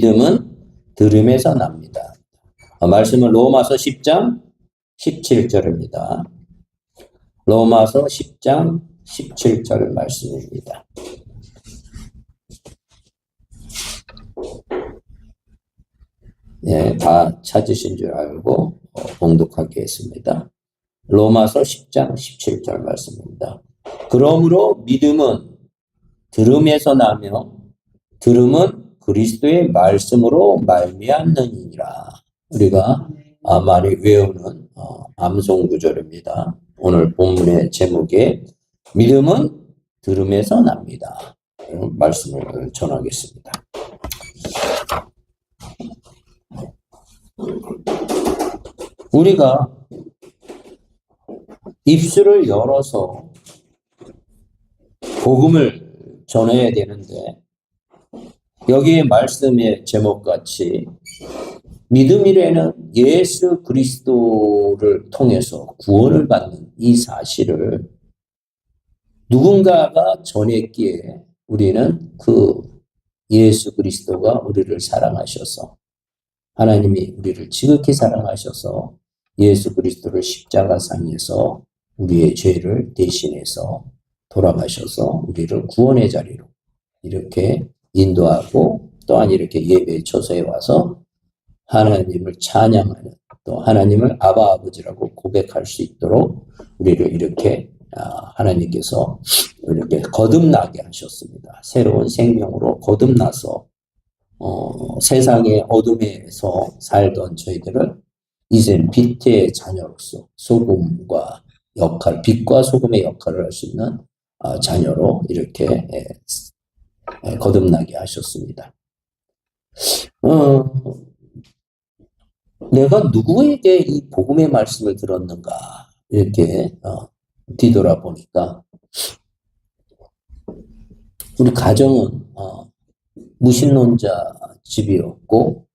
믿음은 들음에서 납니다. 말씀은 로마서 10장 17절입니다. 로마서 10장 17절 말씀입니다. 예, 다 찾으신 줄 알고 봉독하겠습니다. 로마서 10장 17절 말씀입니다. 그러므로 믿음은 들음에서 나며 들음은 그리스도의 말씀으로 말미암느니라. 우리가 많이 외우는 암송 구절입니다. 오늘 본문의 제목에 믿음은 들음에서 납니다. 이런 말씀을 전하겠습니다. 우리가 입술을 열어서 복음을 전해야 되는데 여기에 말씀의 제목같이 믿음이라는 예수 그리스도를 통해서 구원을 받는 이 사실을 누군가가 전했기에 우리는 그 예수 그리스도가 우리를 사랑하셔서 하나님이 우리를 지극히 사랑하셔서 예수 그리스도를 십자가상에서 우리의 죄를 대신해서 돌아가셔서 우리를 구원의 자리로 이렇게 인도하고 또한 이렇게 예배 처소에 와서 하나님을 찬양하는 또 하나님을 아바 아버지라고 고백할 수 있도록 우리를 이렇게 하나님께서 이렇게 거듭나게 하셨습니다. 새로운 생명으로 거듭나서 세상의 어둠에서 살던 저희들을 이젠 빛의 자녀로서 소금과 역할, 빛과 소금의 역할을 할 수 있는 자녀로 이렇게 거듭나게 하셨습니다. 내가 누구에게 이 복음의 말씀을 들었는가 이렇게 뒤돌아보니까 우리 가정은 무신론자 집이었고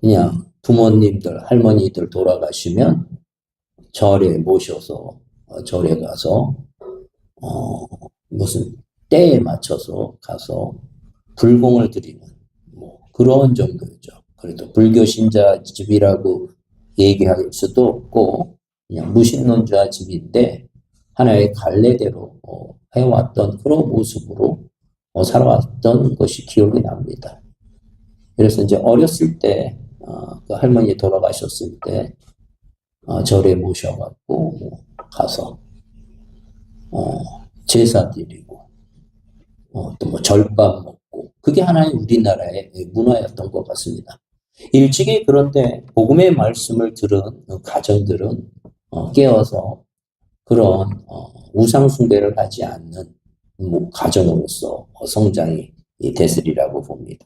그냥 부모님들, 할머니들 돌아가시면 절에 모셔서 절에 가서 무슨 때에 맞춰서 가서 불공을 드리는 뭐 그런 정도였죠. 그래도 불교 신자 집이라고 얘기할 수도 없고 그냥 무신론자 집인데 하나의 갈래대로 해왔던 그런 모습으로 살아왔던 것이 기억이 납니다. 그래서 이제 어렸을 때 그 할머니 돌아가셨을 때 절에 모셔갖고 가서 제사 드리고 또 뭐 절밥 먹고 그게 하나의 우리나라의 문화였던 것 같습니다. 일찍이 그런데 복음의 말씀을 들은 가정들은 깨어서 그런 우상 숭배를 하지 않는 가정으로서 성장이 됐으리라고 봅니다.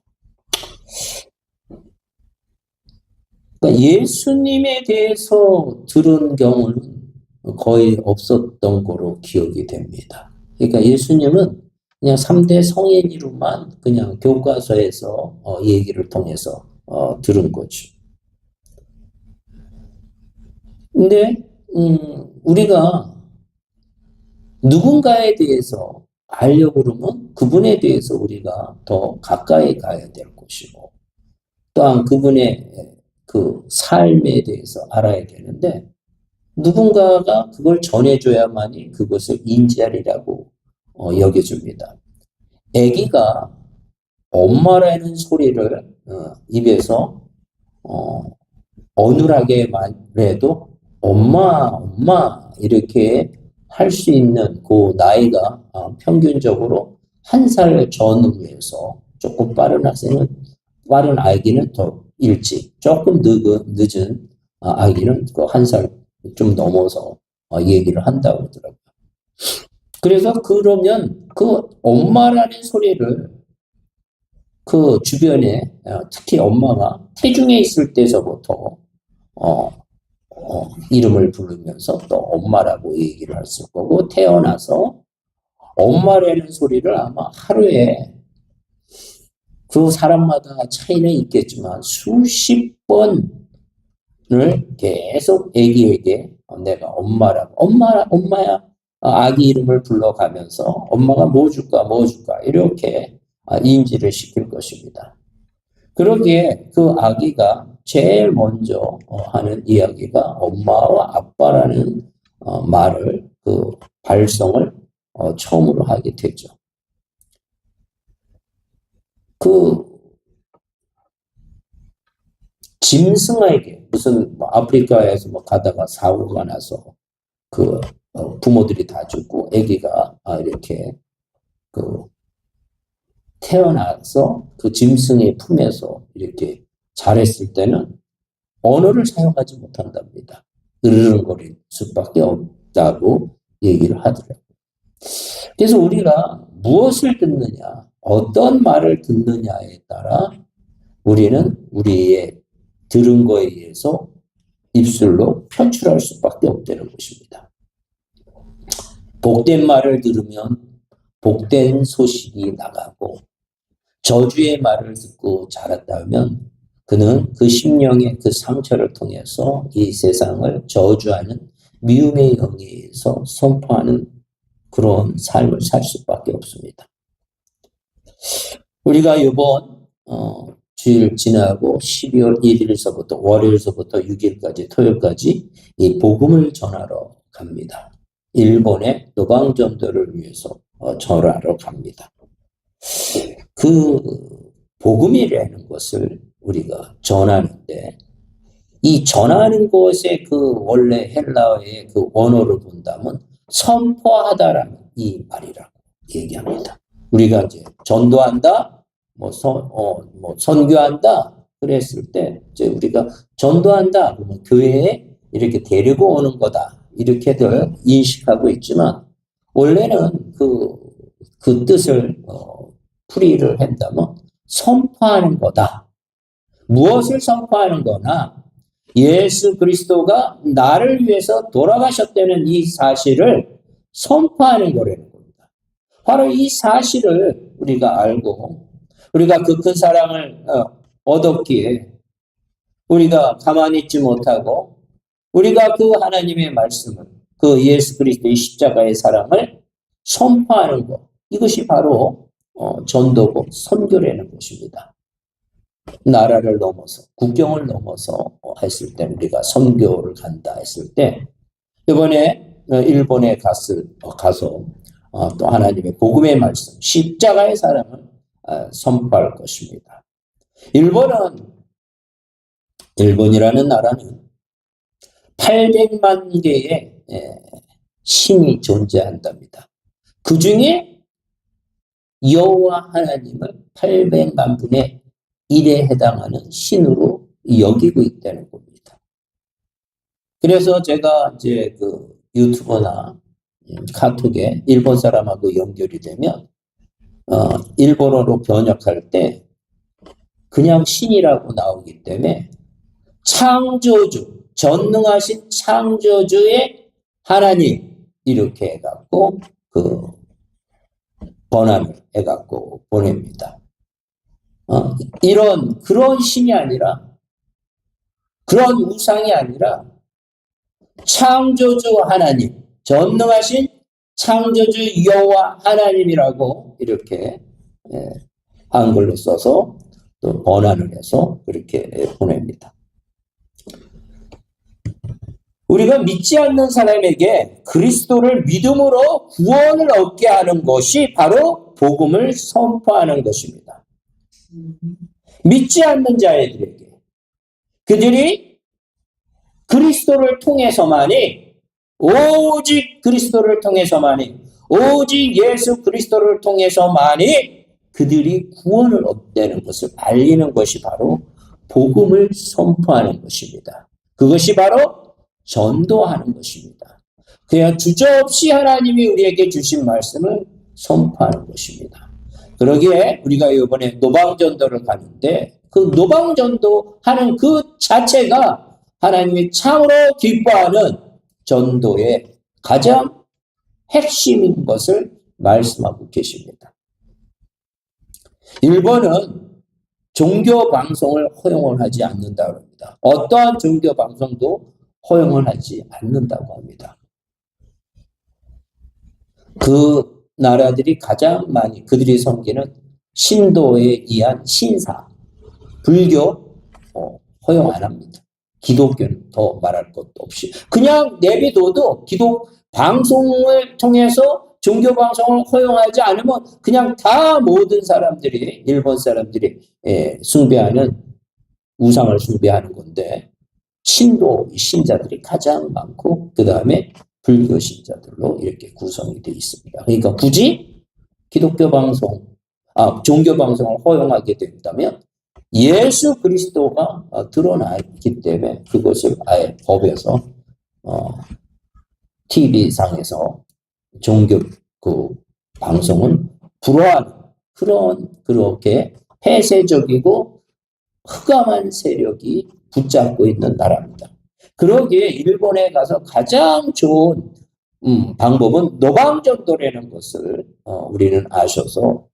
그러니까 예수님에 대해서 들은 경우는 거의 없었던 거로 기억이 됩니다. 그러니까 예수님은 그냥 3대 성인이로만 그냥 교과서에서 얘기를 통해서 들은 거죠. 근데 우리가 누군가에 대해서 알려고 그러면 그분에 대해서 우리가 더 가까이 가야 될 것이고 또한 그분의 그 삶에 대해서 알아야 되는데 누군가가 그걸 전해줘야만이 그것을 인지하리라고 여겨줍니다. 아기가 엄마라는 소리를 입에서 어눌하게 말해도 엄마 이렇게 할 수 있는 그 나이가 평균적으로 1살 전후에서 조금 빠른 아기는 더 일찍, 조금 늦은 아기는 그 1살 좀 넘어서 얘기를 한다고 하더라고요. 그래서 그러면 그 엄마라는 소리를 그 주변에 특히 엄마가 태중에 있을 때서부터 이름을 부르면서 또 엄마라고 얘기를 했을 거고 태어나서 엄마라는 소리를 아마 하루에 그 사람마다 차이는 있겠지만 수십 번을 계속 아기에게 내가 엄마라고 엄마야 아기 이름을 불러가면서 엄마가 뭐 줄까 이렇게 인지를 시킬 것입니다. 그러기에 그 아기가 제일 먼저 하는 이야기가 엄마와 아빠라는 말을, 그 발성을 처음으로 하게 되죠. 그 짐승에게 무슨 아프리카에서 가다가 사고가 나서 그 부모들이 다 죽고 아기가 이렇게 그 태어나서 그 짐승의 품에서 이렇게 자랬을 때는 언어를 사용하지 못한답니다. 으르렁거릴 수밖에 없다고 얘기를 하더라고요. 그래서 우리가 무엇을 듣느냐, 어떤 말을 듣느냐에 따라 우리는 우리의 들은 거에 의해서 입술로 표출할 수밖에 없다는 것입니다. 복된 말을 들으면 복된 소식이 나가고, 저주의 말을 듣고 자랐다면 그는 그 심령의 그 상처를 통해서 이 세상을 저주하는 미움의 영에 의해서 선포하는 그런 삶을 살 수밖에 없습니다. 우리가 이번 주일 지나고 12월 1일서부터 월요일서부터 6일까지 토요일까지 이 복음을 전하러 갑니다. 일본의 노방전도를 위해서 전하러 갑니다. 그 복음이라는 것을 우리가 전하는데, 이 전하는 것의 그 원래 헬라어의 그 원어를 본다면 선포하다라는 이 말이라고 얘기합니다. 우리가 이제 전도한다, 선교한다 그랬을 때 이제 우리가 전도한다 그러면 교회에 이렇게 데리고 오는 거다 이렇게들 인식하고 있지만, 원래는 그 뜻을 풀이를 한다면 선포하는 거다. 무엇을 선포하는 거나, 예수 그리스도가 나를 위해서 돌아가셨다는 이 사실을 선포하는 거라는 겁니다. 바로 이 사실을 우리가 알고, 우리가 그 큰 사랑을 얻었기에 우리가 가만히 있지 못하고, 우리가 그 하나님의 말씀을, 그 예수 그리스도의 십자가의 사랑을 선포하는 것, 이것이 바로 전도고 선교라는 것입니다. 나라를 넘어서, 국경을 넘어서 했을 때, 우리가 선교를 간다 했을 때, 이번에 일본에 가서 또 하나님의 복음의 말씀, 십자가의 사랑을 선포할 것입니다. 일본이라는 나라는 800만 개의 신이 존재한답니다. 그 중에 여호와 하나님을 800만 분의 1에 해당하는 신으로 여기고 있다는 겁니다. 그래서 제가 이제 그 유튜버나 카톡에 일본 사람하고 연결이 되면 일본어로 번역할 때 그냥 신이라고 나오기 때문에 창조주, 전능하신 창조주의 하나님 이렇게 해갖고 그 번안을 해갖고 보냅니다. 그런 신이 아니라, 그런 우상이 아니라 창조주 하나님, 전능하신 창조주 여호와 하나님이라고 이렇게 한글로 써서 또 번안을 해서 그렇게 보냅니다. 우리가 믿지 않는 사람에게 그리스도를 믿음으로 구원을 얻게 하는 것이 바로 복음을 선포하는 것입니다. 믿지 않는 자들에게, 그들이 그리스도를 통해서만이, 오직 그리스도를 통해서만이, 오직 예수 그리스도를 통해서만이 그들이 구원을 얻는 것을 알리는 것이 바로 복음을 선포하는 것입니다. 그것이 바로 전도하는 것입니다. 그냥 주저없이 하나님이 우리에게 주신 말씀을 선포하는 것입니다. 그러기에 우리가 이번에 노방전도를 가는데, 그 노방전도 하는 그 자체가 하나님이 참으로 기뻐하는 전도의 가장 핵심인 것을 말씀하고 계십니다. 일본은 종교 방송을 허용을 하지 않는다고 합니다. 어떠한 종교 방송도 허용을 하지 않는다고 합니다. 그 나라들이 가장 많이 그들이 섬기는 신도에 의한 신사, 불교 허용 안 합니다. 기독교는 더 말할 것도 없이 그냥 내비둬도 기독 방송을 통해서 종교 방송을 허용하지 않으면 그냥 다 모든 사람들이 일본 사람들이 숭배하는 우상을 숭배하는 건데 신도 신자들이 가장 많고 그 다음에 불교 신자들로 이렇게 구성이 되어 있습니다. 그러니까 굳이 기독교 방송, 종교 방송을 허용하게 된다면 예수 그리스도가 드러나 있기 때문에 그것을 아예 법에서 TV상에서 종교 그 방송은 불허하는 그렇게 폐쇄적이고 흑암한 세력이 붙잡고 있는 나라입니다. 그러기에 일본에 가서 가장 좋은 방법은 노방전도라는 것을 우리는 아셔서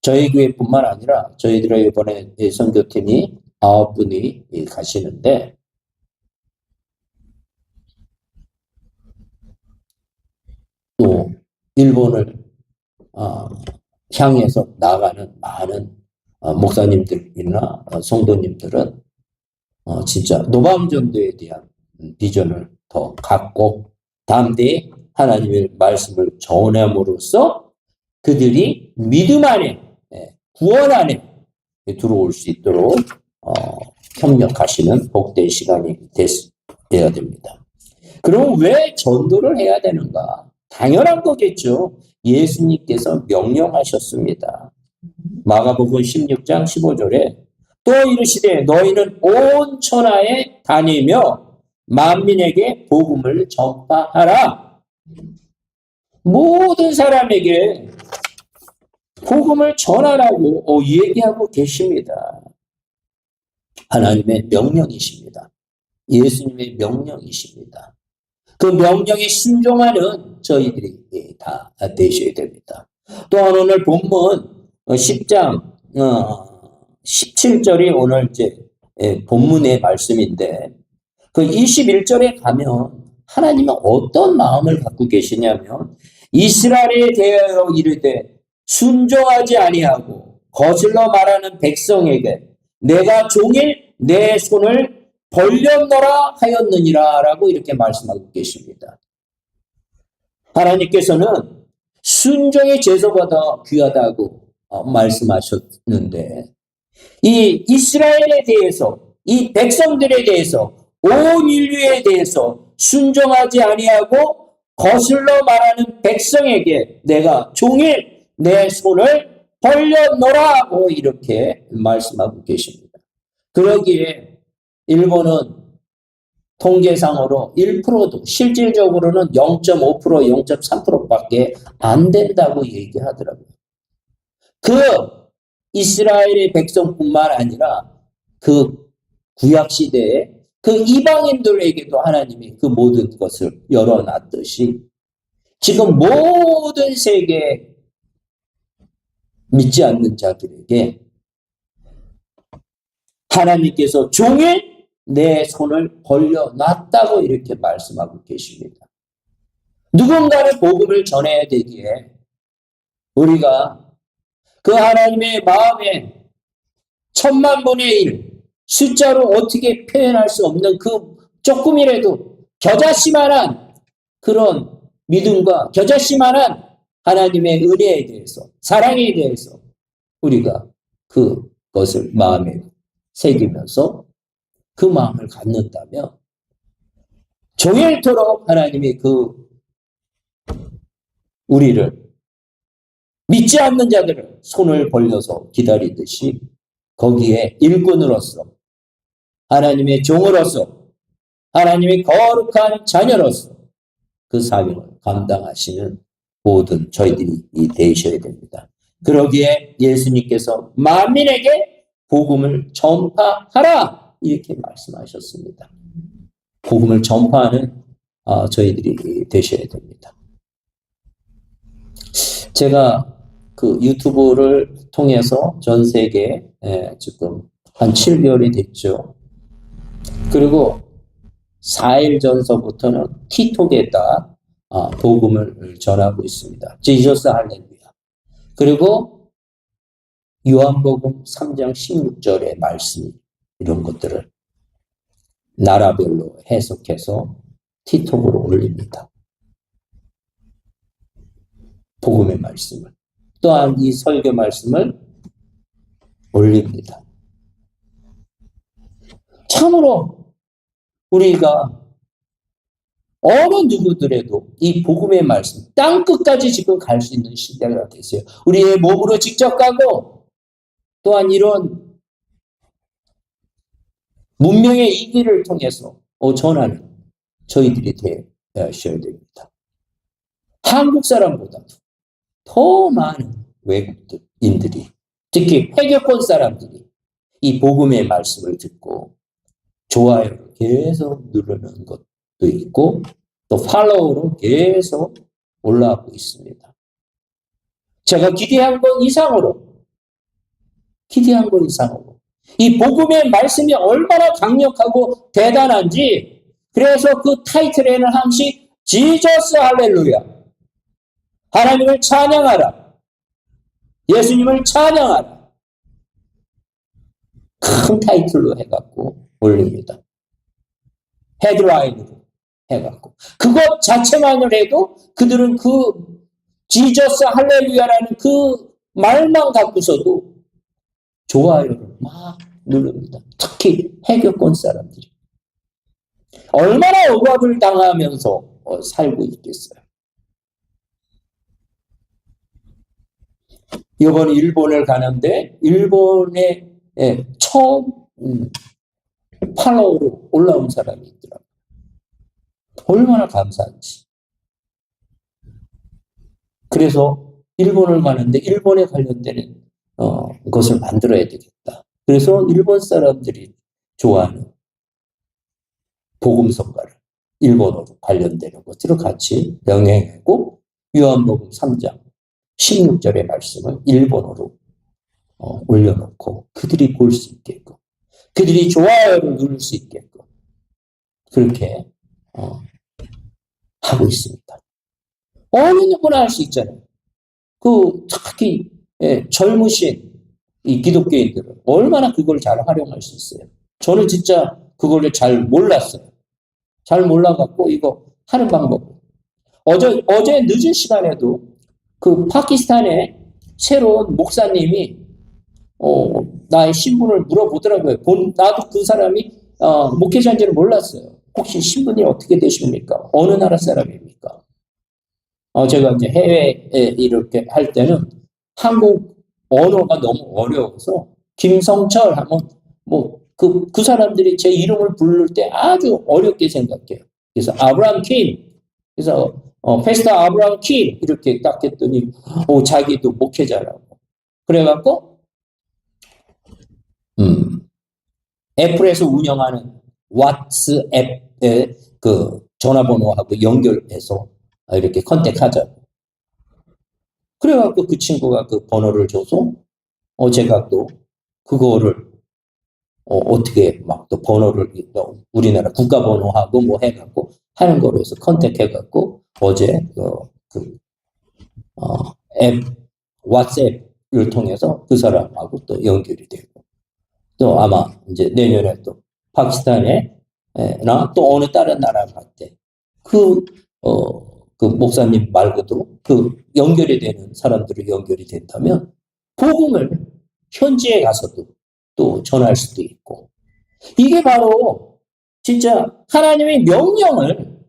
저희 교회뿐만 아니라 저희들의 이번에 선교팀이 9분이 가시는데 또 일본을 향해서 나가는 많은 목사님들이나 성도님들은 진짜 노방전도에 대한 비전을 더 갖고 담대히 하나님의 말씀을 전함으로써 그들이 믿음 안에 구원 안에 들어올 수 있도록 협력하시는 복된 시간이 되어야 됩니다. 그럼 왜 전도를 해야 되는가? 당연한 거겠죠. 예수님께서 명령하셨습니다. 마가복음 16장 15절에 또 이르시되 너희는 온 천하에 다니며 만민에게 복음을 전파하라. 모든 사람에게 복음을 전하라고 얘기하고 계십니다. 하나님의 명령이십니다. 예수님의 명령이십니다. 그 명령에 순종하는 저희들이 다 되셔야 됩니다. 또한 오늘 본문 10장 17절이 오늘 이제 본문의 말씀인데 그 21절에 가면 하나님은 어떤 마음을 갖고 계시냐면 이스라엘에 대하여 이르되 순종하지 아니하고 거슬러 말하는 백성에게 내가 종일 내 손을 벌렸노라 하였느니라 라고 이렇게 말씀하고 계십니다. 하나님께서는 순종의 제소보다 귀하다고 말씀하셨는데 이 이스라엘에 대해서 이 백성들에 대해서 온 인류에 대해서 순종하지 아니하고 거슬러 말하는 백성에게 내가 종일 내 손을 벌려놓으라고 이렇게 말씀하고 계십니다. 그러기에 일본은 통계상으로 1%도 실질적으로는 0.5% 0.3%밖에 안 된다고 얘기하더라고요. 그 이스라엘의 백성뿐만 아니라 그 구약시대에 그 이방인들에게도 하나님이 그 모든 것을 열어놨듯이 지금 모든 세계 믿지 않는 자들에게 하나님께서 종일 내 손을 벌려놨다고 이렇게 말씀하고 계십니다. 누군가는 복음을 전해야 되기에 우리가 그 하나님의 마음에 10,000,000분의 1 숫자로 어떻게 표현할 수 없는 그 조금이라도 겨자씨만한 그런 믿음과 겨자씨만한 하나님의 은혜에 대해서 사랑에 대해서 우리가 그것을 마음에 새기면서 그 마음을 갖는다면 종일토록 하나님이 우리를 믿지 않는 자들을 손을 벌려서 기다리듯이 거기에 일꾼으로서 하나님의 종으로서 하나님의 거룩한 자녀로서 그 사명을 감당하시는 모든 저희들이 되셔야 됩니다. 그러기에 예수님께서 만민에게 복음을 전파하라 이렇게 말씀하셨습니다. 복음을 전파하는 저희들이 되셔야 됩니다. 제가 그 유튜브를 통해서 전 세계에 지금 한 7개월이 됐죠. 그리고 4일 전서부터는 틱톡에다 복음을 전하고 있습니다. 지저스 할렐루야. 그리고 요한복음 3장 16절의 말씀 이런 것들을 나라별로 해석해서 틱톡으로 올립니다. 복음의 말씀을. 또한 이 설교 말씀을 올립니다. 참으로 우리가 어느 누구들에도 이 복음의 말씀, 땅끝까지 지금 갈 수 있는 시대가 됐어요. 우리의 몸으로 직접 가고 또한 이런 문명의 이 길을 통해서 전하는 저희들이 되셔야 됩니다. 한국 사람보다도 더 많은 외국인들이, 특히 회교권 사람들이 이 복음의 말씀을 듣고 좋아요를 계속 누르는 것도 있고 또 팔로우로 계속 올라가고 있습니다. 제가 기대한 것 이상으로 이 복음의 말씀이 얼마나 강력하고 대단한지, 그래서 그 타이틀에는 항시 지저스 할렐루야, 하나님을 찬양하라, 예수님을 찬양하라, 큰 타이틀로 해갖고 올립니다. 헤드라인으로 해갖고 그것 자체만을 해도 그들은 그 지저스 할렐루야라는 그 말만 갖고서도 좋아요를 막 누릅니다. 특히 해교권 사람들이 얼마나 억압을 당하면서 살고 있겠어요. 이번 일본을 가는데 일본에 처음 팔로우로 올라온 사람이 있더라고요. 얼마나 감사한지. 그래서 일본을 가는데 일본에 관련되는 것을 만들어야 되겠다. 그래서 일본 사람들이 좋아하는 복음성가를 일본어로 관련되는 것들을 같이 병행하고 요한복음 3장 16절의 말씀을 일본어로 올려놓고 그들이 볼 수 있게끔, 그들이 좋아요를 누를 수 있게끔 그렇게 하고 있습니다. 어느 누구나 할 수 있잖아요. 특히 젊으신 이 기독교인들은 얼마나 그걸 잘 활용할 수 있어요. 저는 진짜 그걸 잘 몰랐어요. 잘 몰라갖고 이거 하는 방법. 어제 늦은 시간에도 그 파키스탄의 새로운 목사님이 나의 신분을 물어보더라고요. 나도 그 사람이 목회자인지는 몰랐어요. 혹시 신분이 어떻게 되십니까? 어느 나라 사람입니까? 제가 이제 해외에 이렇게 할 때는 한국 언어가 너무 어려워서 김성철 하면 그 사람들이 제 이름을 부를 때 아주 어렵게 생각해요. 그래서 아브라함 킴, 그래서 페스터 아브라함 킴 이렇게 딱 했더니 자기도 목회자라고. 그래갖고 애플에서 운영하는 왓츠앱의 그 전화번호하고 연결해서 이렇게 컨택하자고. 그래갖고 그 친구가 그 번호를 줘서 제가 또 그거를 어떻게 막 또 번호를 우리나라 국가번호하고 뭐 해갖고 하는 거로 해서 컨택해갖고 어제 앱 왓츠앱을 통해서 그 사람하고 또 연결이 되고, 또 아마 이제 내년에 또 파키스탄에 또 어느 다른 나라 갈 때 그 목사님 말고도 그 연결이 되는 사람들이 연결이 된다면 복음을 현지에 가서도 또 전할 수도 있고, 이게 바로 진짜 하나님의 명령을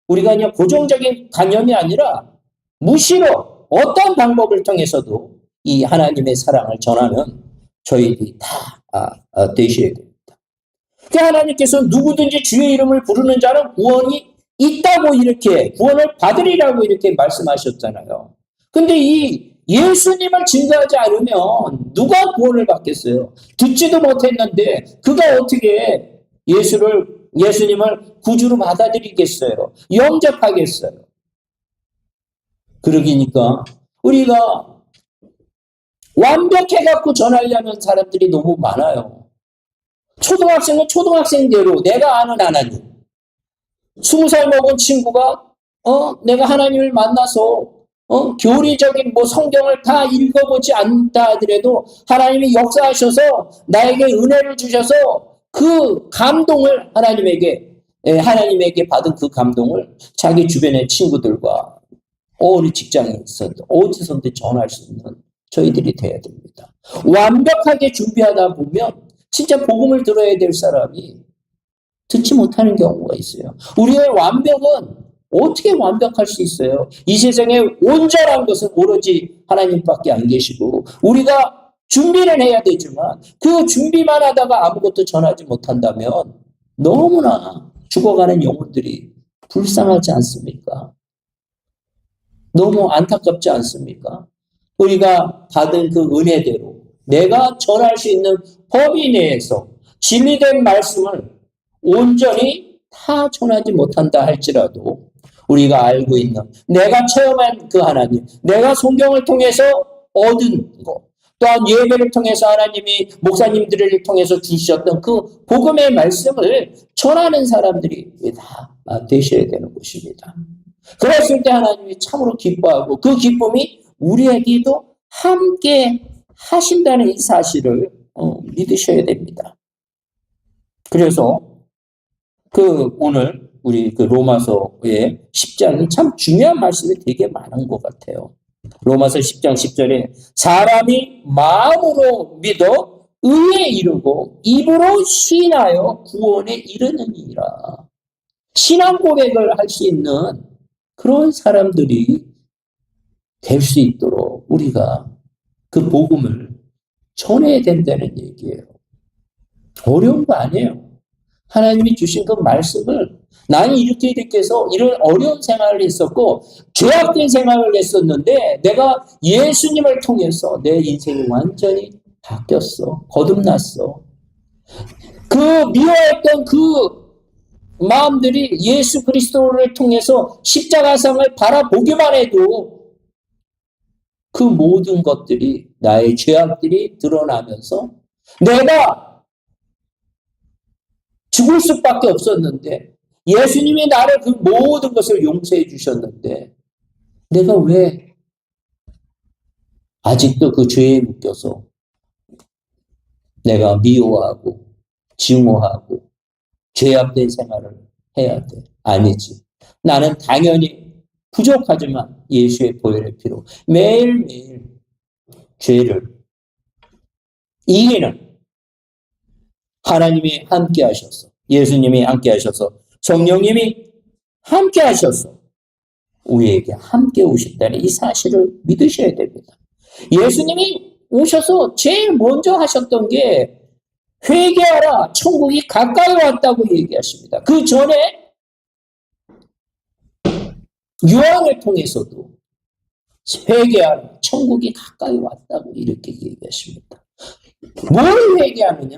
우리가 그냥 고정적인 관념이 아니라 무시로 어떤 방법을 통해서도 이 하나님의 사랑을 전하는 저희들이 다 되셔야 됩니다. 그 하나님께서 누구든지 주의 이름을 부르는 자는 구원이 있다고 이렇게 구원을 받으리라고 이렇게 말씀하셨잖아요. 근데 이 예수님을 증거하지 않으면 누가 구원을 받겠어요? 듣지도 못했는데 그가 어떻게 예수님을 구주로 받아들이겠어요? 영접하겠어요? 그러기니까 우리가 완벽해갖고 전하려는 사람들이 너무 많아요. 초등학생은 초등학생대로 내가 아는 하나님. 20살 먹은 친구가 내가 하나님을 만나서 교리적인 성경을 다 읽어보지 않다 하더라도 하나님이 역사하셔서 나에게 은혜를 주셔서 그 감동을 하나님에게 받은 그 감동을 자기 주변의 친구들과 어느 직장에서든 어디서든 전할 수 있는 저희들이 돼야 됩니다. 완벽하게 준비하다 보면 진짜 복음을 들어야 될 사람이 듣지 못하는 경우가 있어요. 우리의 완벽은 어떻게 완벽할 수 있어요? 이 세상에 온전한 것은 오로지 하나님밖에 안 계시고 우리가 준비를 해야 되지만 그 준비만 하다가 아무것도 전하지 못한다면 너무나 죽어가는 영혼들이 불쌍하지 않습니까? 너무 안타깝지 않습니까? 우리가 받은 그 은혜대로 내가 전할 수 있는 범위 내에서 진리된 말씀을 온전히 다 전하지 못한다 할지라도 우리가 알고 있는 내가 체험한 그 하나님, 내가 성경을 통해서 얻은 것, 또한 예배를 통해서 하나님이 목사님들을 통해서 주셨던 그 복음의 말씀을 전하는 사람들이 다 되셔야 되는 것입니다. 그랬을 때 하나님이 참으로 기뻐하고 그 기쁨이 우리에게도 함께 하신다는 이 사실을 믿으셔야 됩니다. 그래서 오늘 우리 로마서의 10장이 참 중요한 말씀이 되게 많은 것 같아요. 로마서 10장 10절에 사람이 마음으로 믿어 의에 이르고 입으로 시인하여 구원에 이르느니라. 신앙 고백을 할 수 있는 그런 사람들이 될 수 있도록 우리가 그 복음을 전해야 된다는 얘기예요. 어려운 거 아니에요. 하나님이 주신 그 말씀을 나는 이렇게 해서 이런 어려운 생활을 했었고 죄악된 생활을 했었는데 내가 예수님을 통해서 내 인생이 완전히 바뀌었어. 거듭났어. 그 미워했던 그 마음들이 예수 그리스도를 통해서 십자가상을 바라보기만 해도 그 모든 것들이 나의 죄악들이 드러나면서 내가 죽을 수밖에 없었는데 예수님이 나를 그 모든 것을 용서해 주셨는데 내가 왜 아직도 그 죄에 묶여서 내가 미워하고 증오하고 죄악된 생활을 해야 돼? 아니지. 나는 당연히 부족하지만 예수의 보혈의 피로 매일매일 죄를 이기는 하나님이 함께 하셔서 예수님이 함께 하셔서 성령님이 함께 하셔서 우리에게 함께 오셨다는 이 사실을 믿으셔야 됩니다. 예수님이 오셔서 제일 먼저 하셨던 게 회개하라 천국이 가까이 왔다고 얘기하십니다. 그 전에 요한을 통해서도 회개하라 천국이 가까이 왔다고 이렇게 얘기하십니다. 뭘 회개하느냐?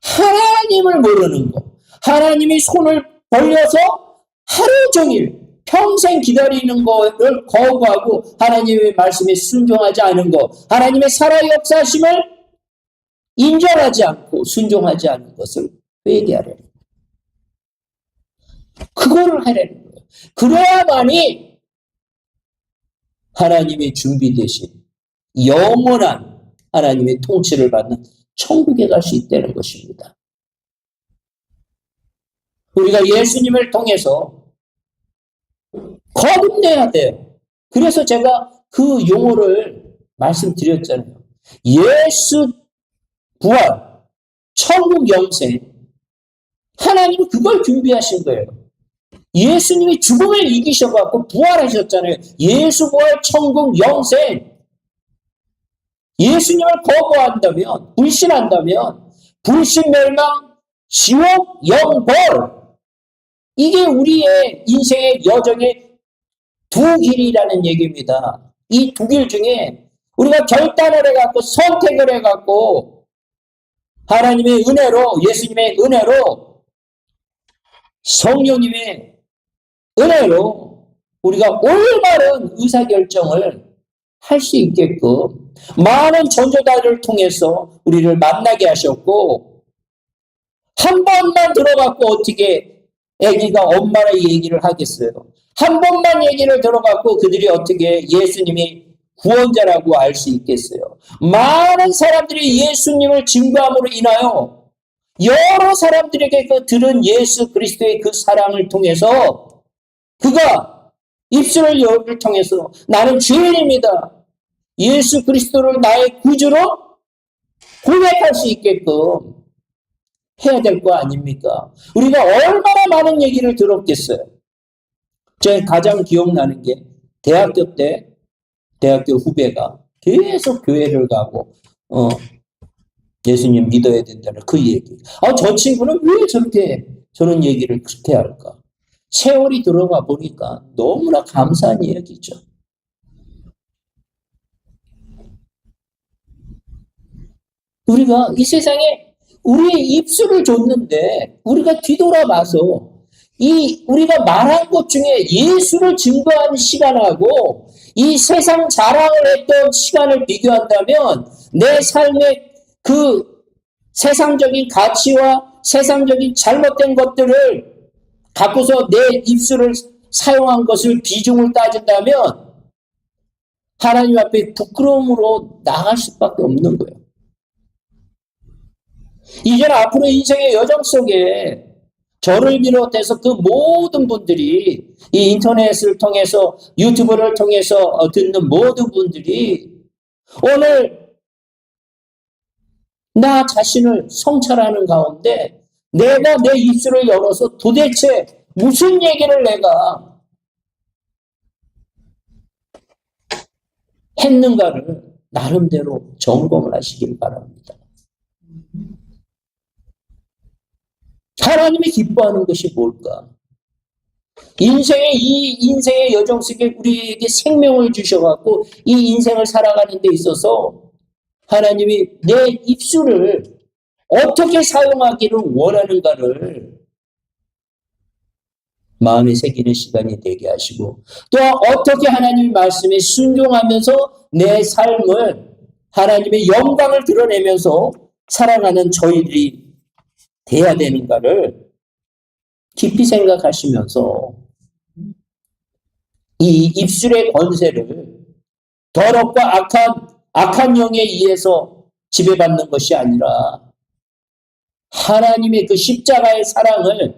하나님을 모르는 것. 하나님이 손을 벌려서 하루 종일 평생 기다리는 것을 거부하고 하나님의 말씀에 순종하지 않은 것. 하나님의 살아 역사심을 인정하지 않고 순종하지 않은 것을 회개하려는 거예요. 그거를 하려는 거예요. 그래야만이 하나님의 준비되신 영원한 하나님의 통치를 받는 천국에 갈 수 있다는 것입니다. 우리가 예수님을 통해서 거듭내야 돼요. 그래서 제가 그 용어를 말씀드렸잖아요. 예수 부활, 천국 영생. 하나님은 그걸 준비하신 거예요. 예수님이 죽음을 이기셔갖고 부활하셨잖아요. 예수 부활, 천국 영생. 예수님을 거부한다면, 불신한다면, 불신 멸망, 지옥, 영벌. 이게 우리의 인생의 여정의 두 길이라는 얘기입니다. 이 두 길 중에 우리가 결단을 해갖고 선택을 해갖고 하나님의 은혜로, 예수님의 은혜로, 성령님의 은혜로 우리가 올바른 의사결정을 할 수 있게끔 많은 전도자들을 통해서 우리를 만나게 하셨고 한 번만 들어갖고 어떻게 아기가 엄마의 얘기를 하겠어요. 한 번만 얘기를 들어갖고 그들이 어떻게 예수님이 구원자라고 알 수 있겠어요? 많은 사람들이 예수님을 증거함으로 인하여 여러 사람들에게 그 들은 예수 그리스도의 그 사랑을 통해서 그가 입술을 열을 통해서 나는 죄인입니다. 예수 그리스도를 나의 구주로 고백할 수 있게끔 해야 될 거 아닙니까? 우리가 얼마나 많은 얘기를 들었겠어요. 제가 가장 기억나는 게 대학교 때 대학교 후배가 계속 교회를 가고 예수님 믿어야 된다는 그 얘기. 저 친구는 왜 저렇게 저런 얘기를 그렇게 할까? 세월이 들어가 보니까 너무나 감사한 이야기죠. 우리가 이 세상에 우리의 입술을 줬는데 우리가 뒤돌아봐서 우리가 말한 것 중에 예수를 증거하는 시간하고 이 세상 자랑을 했던 시간을 비교한다면 내 삶의 그 세상적인 가치와 세상적인 잘못된 것들을 갖고서 내 입술을 사용한 것을 비중을 따진다면 하나님 앞에 부끄러움으로 나갈 수밖에 없는 거예요. 이제 앞으로 인생의 여정 속에 저를 비롯해서 그 모든 분들이 이 인터넷을 통해서 유튜브를 통해서 듣는 모든 분들이 오늘 나 자신을 성찰하는 가운데 내가 내 입술을 열어서 도대체 무슨 얘기를 내가 했는가를 나름대로 점검을 하시길 바랍니다. 하나님이 기뻐하는 것이 뭘까? 이 인생의 여정 속에 우리에게 생명을 주셔갖고 이 인생을 살아가는 데 있어서 하나님이 내 입술을 어떻게 사용하기를 원하는가를 마음에 새기는 시간이 되게 하시고 또 어떻게 하나님의 말씀에 순종하면서 내 삶을 하나님의 영광을 드러내면서 살아가는 저희들이 돼야 되는가를 깊이 생각하시면서 이 입술의 권세를 더럽고 악한 영에 의해서 지배받는 것이 아니라 하나님의 그 십자가의 사랑을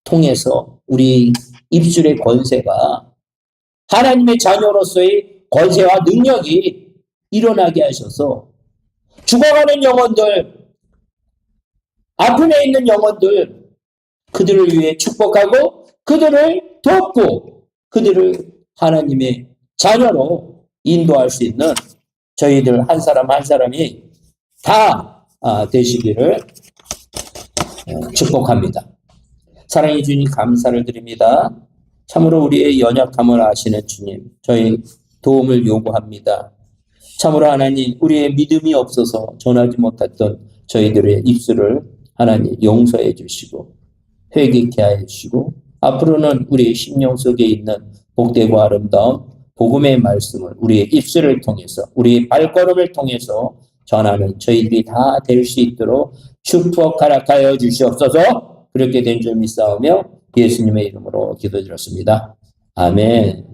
통해서 우리 입술의 권세가 하나님의 자녀로서의 권세와 능력이 일어나게 하셔서 죽어가는 영혼들, 아픔에 있는 영혼들, 그들을 위해 축복하고 그들을 돕고 그들을 하나님의 자녀로 인도할 수 있는 저희들 한 사람 한 사람이 다 되시기를 축복합니다. 사랑해 주님 감사를 드립니다. 참으로 우리의 연약함을 아시는 주님, 저희 도움을 요구합니다. 참으로 하나님, 우리의 믿음이 없어서 전하지 못했던 저희들의 입술을 하나님 용서해 주시고 회개케 하여 주시고 앞으로는 우리의 심령 속에 있는 복되고 아름다운 복음의 말씀을 우리의 입술을 통해서 우리의 발걸음을 통해서 전하는 저희들이 다 될 수 있도록 축복 허락하여 주시옵소서. 그렇게 된 줄 믿사오며 예수님의 이름으로 기도드렸습니다. 아멘.